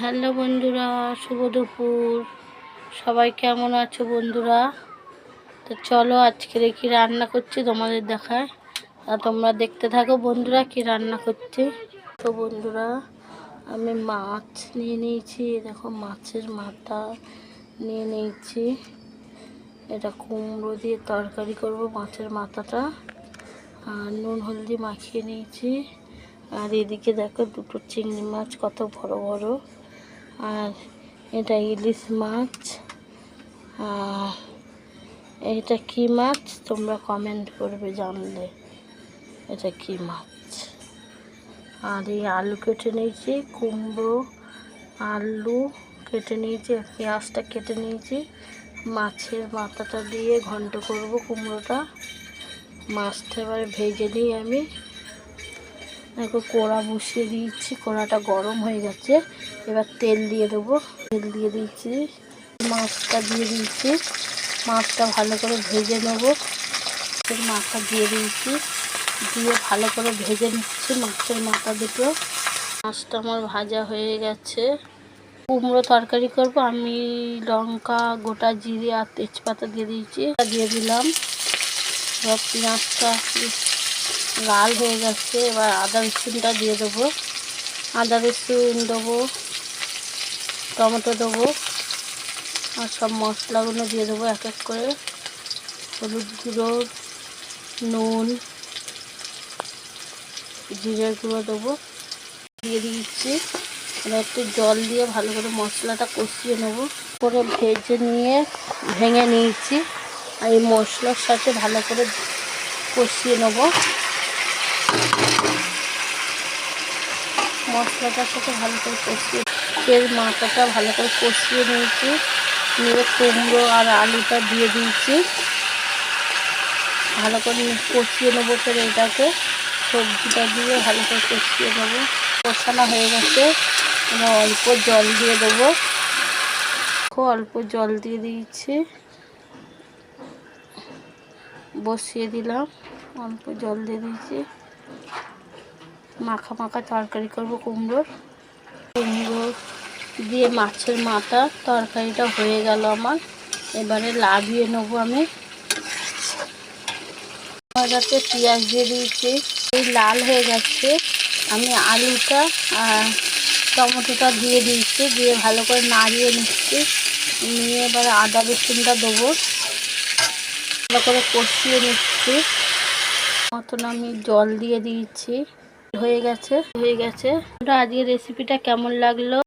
Hello বন্ধুরা, শুভ দুপুর। সবাই কেমন আছো বন্ধুরা? তো চলো আজকে কি রান্না করছি তোমাদের দেখায়, আর তোমরা দেখতে থাকো বন্ধুরা কি রান্না করছি। তো বন্ধুরা, আমি মাছ নিয়ে নিয়েছি, দেখো মাছের মাথা নিয়ে নিয়েছি। এটা কুমড়ো দিয়ে তরকারি করব, মাছের মাথাটা। আর নুন হলদি মাখিয়ে নিয়েছি। আর এদিকে দেখো দুটো চিংড়ি মাছ, কত বড় বড়। আর এটা ইলিশ মাছ। আর এটা কি মাছ তোমরা কমেন্ট করবে জানলে এটা কি মাছ। আর এই আলু কেটে নিয়েছি, কুমড়ো আলু কেটে নিয়েছি, পেঁয়াজটা কেটে নিয়েছি। মাছের মাথাটা দিয়ে ঘন্ট করব কুমড়োটা। মাছটা এবারে ভেজে নিই আমি। দেখো কড়া বসিয়ে দিয়েছি, কড়াটা গরম হয়ে গেছে। এবার তেল দিয়ে দেবো। তেল দিয়ে দিয়েছি, মাছটা দিয়ে দিয়েছি। মাছটা ভালো করে ভেজে নেব। মাথা দিয়ে দিয়েছি, দিয়ে ভালো করে ভেজে নিচ্ছি মাছের মাথা দুটো। মাছটা আমার ভাজা হয়ে গেছে। কুমড়ো তরকারি করব আমি। লঙ্কা, গোটা জিরে আর তেজপাতা দিয়ে দিয়েছি, দিয়ে দিলাম। এবার পেঁয়াজটা লাল হয়ে যাচ্ছে। এবার আদা রসুনটা দিয়ে দেবো। আদা রসুন দেবো, টমেটো দেবো, আর সব মশলাগুলো দিয়ে দেবো এক এক করে। হলুদ গুঁড়ো, নুন, জিরের গুঁড়ো দেবো, দিয়ে দিচ্ছি। এবার একটু জল দিয়ে ভালো করে মশলাটা কষিয়ে নেবো। করে ভেজে নিয়ে ভেঙে নিয়েছি। আর এই মশলার সাথে ভালো করে কষিয়ে নেবো। মশলাটার সাথে ভালো করে কষিয়ে তেল মাথাটা ভালো করে কষিয়ে নিয়েছি। নিয়ে কুমড়ো আর আলুটা দিয়ে দিয়েছি। ভালো করে কষিয়ে নেবো। ফের এটাকে সবজিটা দিয়ে ভালো করে কষিয়ে নেবো। কষানো হয়ে গেছে। এবার অল্প জল দিয়ে দেবো। অল্প জল দিয়ে দিয়েছি, বসিয়ে দিলাম। অল্প জল দিয়ে দিয়েছি। মাখা মাখা তরকারি করব কুমড়োর। কুমড়ো দিয়ে মাছের মাথা তরকারিটা হয়ে গেল আমার। এবারে লাগিয়ে নেবো আমি। যাতে পেঁয়াজ দিয়ে দিয়েছি, এই লাল হয়ে গেছে। আমি আলুটা আর টমেটোটা দিয়ে দিয়েছি, দিয়ে ভালো করে নাড়িয়ে নিচ্ছি। নিয়ে এবারে আদা রসুনটা দেবো, ভালো করে কষিয়ে নিচ্ছি। মতন আমি জল দিয়ে দিয়েছি। হয়ে গেছে। আজকের রেসিপিটা কেমন লাগলো